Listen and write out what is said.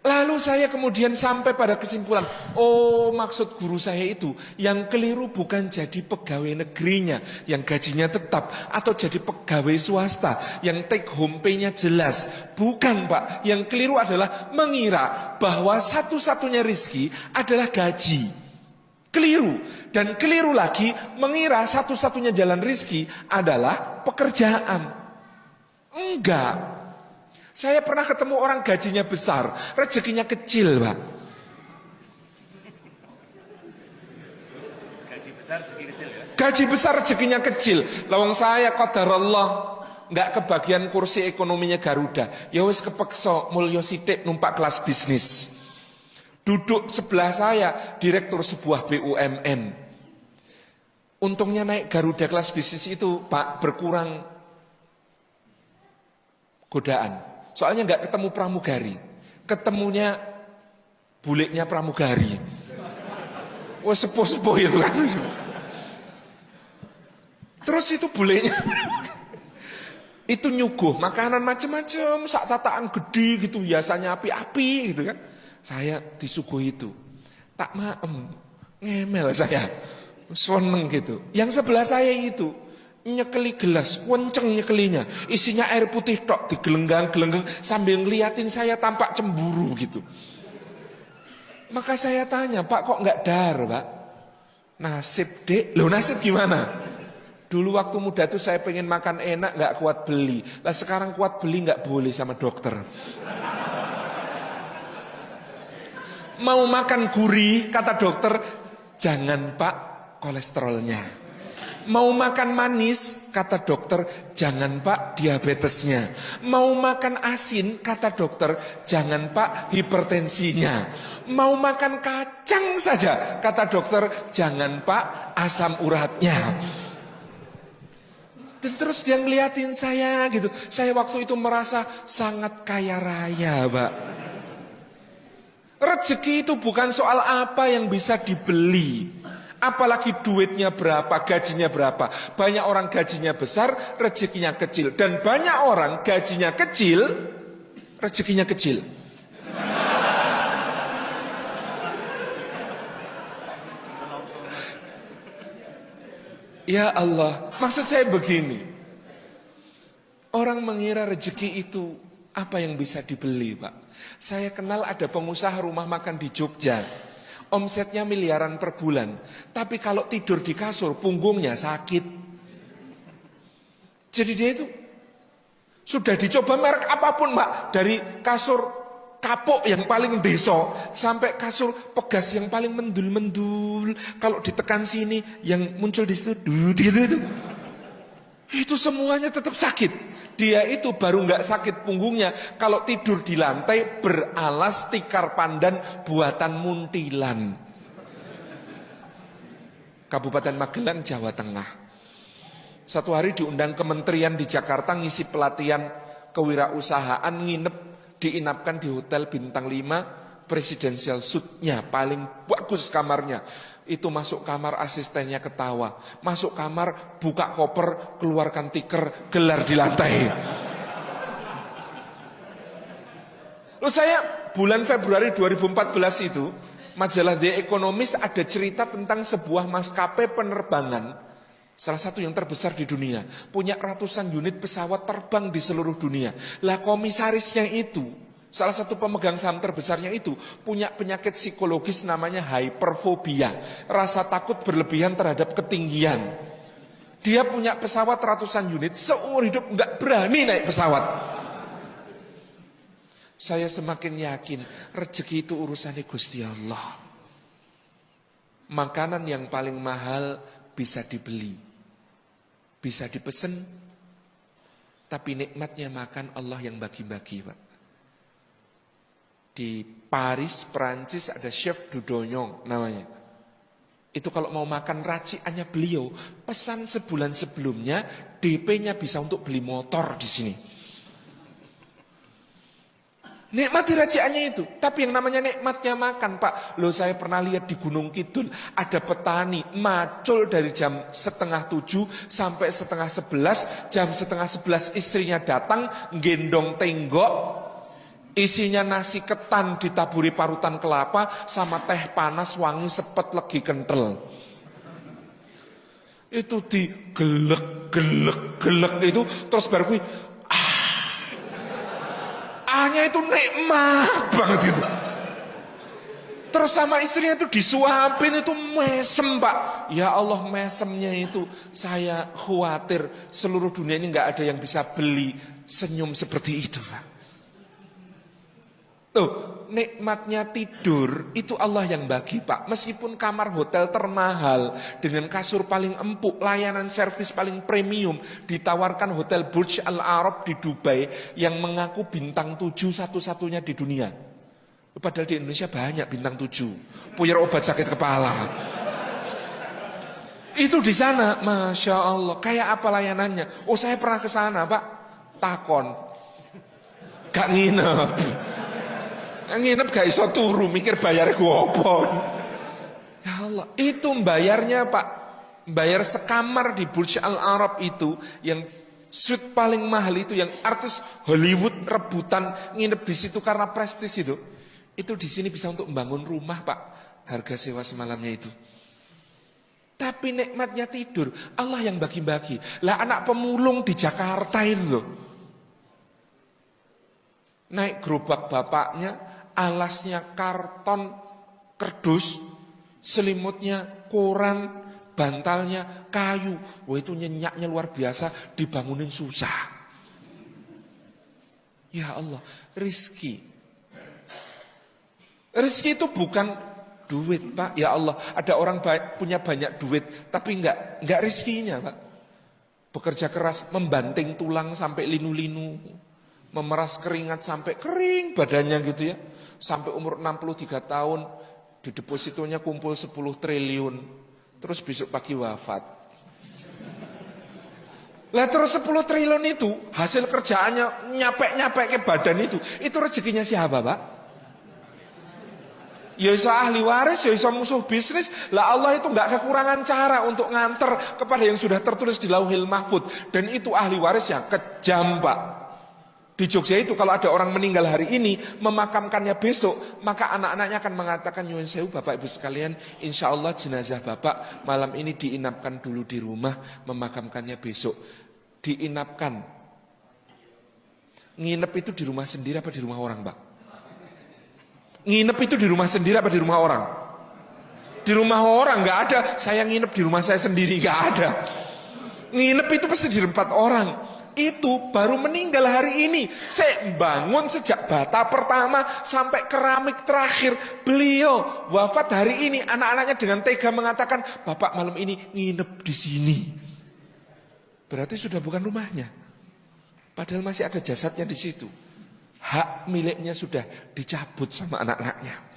Lalu saya kemudian sampai pada kesimpulan, oh maksud guru saya itu, yang keliru bukan jadi pegawai negerinya, yang gajinya tetap, atau jadi pegawai swasta, yang take home pay-nya jelas. Bukan Pak, yang keliru adalah mengira bahwa satu-satunya rizki adalah gaji. Keliru, dan keliru lagi mengira satu-satunya jalan rizki adalah pekerjaan. Enggak. Saya pernah ketemu orang gajinya besar, rezekinya kecil, Pak. Gaji besar rezekinya kecil. Lawang saya qadarullah nggak kebagian kursi ekonominya Garuda. Ya wis kepeksa mulya sithik numpak kelas bisnis. Duduk sebelah saya direktur sebuah BUMN. Untungnya naik Garuda kelas bisnis itu, Pak, berkurang godaan. Soalnya nggak ketemu pramugari, ketemunya buliknya pramugari. Wah sepuh-sepuh itu kan. Terus itu buliknya itu nyuguh makanan macam-macam, sak tataan gede gitu, hiasannya api-api gitu kan. Saya disuguh itu, tak maem, ngemel saya, seneng gitu. Yang sebelah saya itu nyekeli gelas, kenceng nyekelinya, isinya air putih tok, digelenggang-gelenggang sambil ngeliatin saya tampak cemburu gitu. Maka saya tanya, Pak kok nggak dar, Pak? Nasib dek, loh nasib gimana? Dulu waktu muda tuh saya pengen makan enak, nggak kuat beli. Lah sekarang kuat beli nggak boleh sama dokter. Mau makan gurih, kata dokter, jangan Pak, kolesterolnya. Mau makan manis, kata dokter, jangan Pak, diabetesnya. Mau makan asin, kata dokter, jangan Pak, hipertensinya. Mau makan kacang saja, kata dokter, jangan Pak, asam uratnya. Dan terus dia ngeliatin saya gitu. Saya waktu itu merasa sangat kaya raya, Pak. Rezeki itu bukan soal apa yang bisa dibeli. Apalagi duitnya berapa, gajinya berapa. Banyak orang gajinya besar, rezekinya kecil. Dan banyak orang gajinya kecil, rezekinya kecil. Ya Allah, maksud saya begini. Orang mengira rezeki itu apa yang bisa dibeli, Pak. Saya kenal ada pengusaha rumah makan di Jogja. Omsetnya miliaran per bulan. Tapi kalau tidur di kasur, punggungnya sakit. Jadi dia itu sudah dicoba merek apapun, Mbak. Dari kasur kapuk yang paling deso, sampai kasur pegas yang paling mendul-mendul. Kalau ditekan sini, yang muncul di situ, itu semuanya tetap sakit. Dia itu baru nggak sakit punggungnya kalau tidur di lantai beralas tikar pandan buatan muntilan. Kabupaten Magelang, Jawa Tengah. Satu hari diundang kementerian di Jakarta ngisi pelatihan kewirausahaan, nginep, diinapkan di hotel bintang 5, presidential suite-nya paling bagus kamarnya. Itu masuk kamar asistennya ketawa. Masuk kamar buka koper, keluarkan tikar, gelar di lantai. Lalu saya bulan Februari 2014 itu majalah The Economist ada cerita tentang sebuah maskapai penerbangan, salah satu yang terbesar di dunia, punya ratusan unit pesawat terbang di seluruh dunia. Lah komisarisnya itu, salah satu pemegang saham terbesarnya itu punya penyakit psikologis namanya hyperfobia, rasa takut berlebihan terhadap ketinggian. Dia punya pesawat ratusan unit, seumur hidup nggak berani naik pesawat. Saya semakin yakin rezeki itu urusannya Gusti Allah. Makanan yang paling mahal bisa dibeli, bisa dipesen, tapi nikmatnya makan Allah yang bagi-bagi, Pak. Di Paris, Perancis ada chef Dudonyong namanya. Itu kalau mau makan racikannya beliau, pesan sebulan sebelumnya, DP-nya bisa untuk beli motor di sini. Nikmati racikannya itu. Tapi yang namanya nikmatnya makan, Pak. Loh, saya pernah lihat di Gunung Kidul, ada petani macul dari jam 6:30 sampai 10:30. Jam 10:30 istrinya datang, gendong tenggok, Isinya nasi ketan ditaburi parutan kelapa sama teh panas wangi sepet legi kental. Itu digelek itu terus baru kui ahnya itu nikmat banget gitu. Terus sama istrinya itu disuapin itu mesem Pak. Ya Allah mesemnya itu saya khawatir seluruh dunia ini nggak ada yang bisa beli senyum seperti itu Pak. Tuh nikmatnya tidur itu Allah yang bagi Pak. Meskipun kamar hotel termahal dengan kasur paling empuk, layanan servis paling premium ditawarkan hotel Burj Al Arab di Dubai yang mengaku bintang 7 satu-satunya di dunia. Padahal di Indonesia banyak bintang 7 punya obat sakit kepala. Itu di sana, Masya Allah. Kayak apa layanannya? Oh saya pernah ke sana Pak. Takon. Gak nginep. Nginep gak iso turu, mikir bayar gua apa. Ya Allah, itu bayarnya Pak. Bayar sekamar di Burj Al Arab itu yang suite paling mahal itu yang artis Hollywood rebutan nginep di situ karena prestis itu. Itu di sini bisa untuk membangun rumah Pak. Harga sewa semalamnya itu. Tapi nikmatnya tidur Allah yang bagi-bagi. Lah anak pemulung di Jakarta itu loh. Naik gerobak bapaknya, alasnya karton kerdus, selimutnya koran, bantalnya kayu. Wah itu nyenyaknya luar biasa, dibangunin susah. Ya Allah, rizki. Rezeki itu bukan duit Pak. Ya Allah, ada orang punya banyak duit tapi enggak rezekinya Pak. Bekerja keras membanting tulang sampai linu-linu, memeras keringat sampai kering badannya gitu ya. Sampai umur 63 tahun di depositonya kumpul 10 triliun. Terus besok pagi wafat. Lah terus 10 triliun itu hasil kerjaannya nyapek-nyapek ke badan itu rezekinya siapa Pak? Ya iso ahli waris, ya iso musuh bisnis. Lah Allah itu enggak kekurangan cara untuk nganter kepada yang sudah tertulis di Lauhil Mahfud. Dan itu ahli waris yang kejam Pak. Di Jogja itu kalau ada orang meninggal hari ini, memakamkannya besok, maka anak-anaknya akan mengatakan, nyuwun sewu Bapak Ibu sekalian, insya Allah jenazah Bapak malam ini diinapkan dulu di rumah, memakamkannya besok. Diinapkan. Nginep itu di rumah sendiri apa di rumah orang Pak? Nginep itu di rumah sendiri apa di rumah orang? Di rumah orang nggak ada. Saya nginep di rumah saya sendiri nggak ada. Nginep itu pasti di tempat orang. Itu baru meninggal hari ini. Saya bangun sejak bata pertama sampai keramik terakhir. Beliau wafat hari ini. Anak-anaknya dengan tega mengatakan, Bapak malam ini nginep di sini. Berarti sudah bukan rumahnya. Padahal masih ada jasadnya di situ. Hak miliknya sudah dicabut sama anak-anaknya.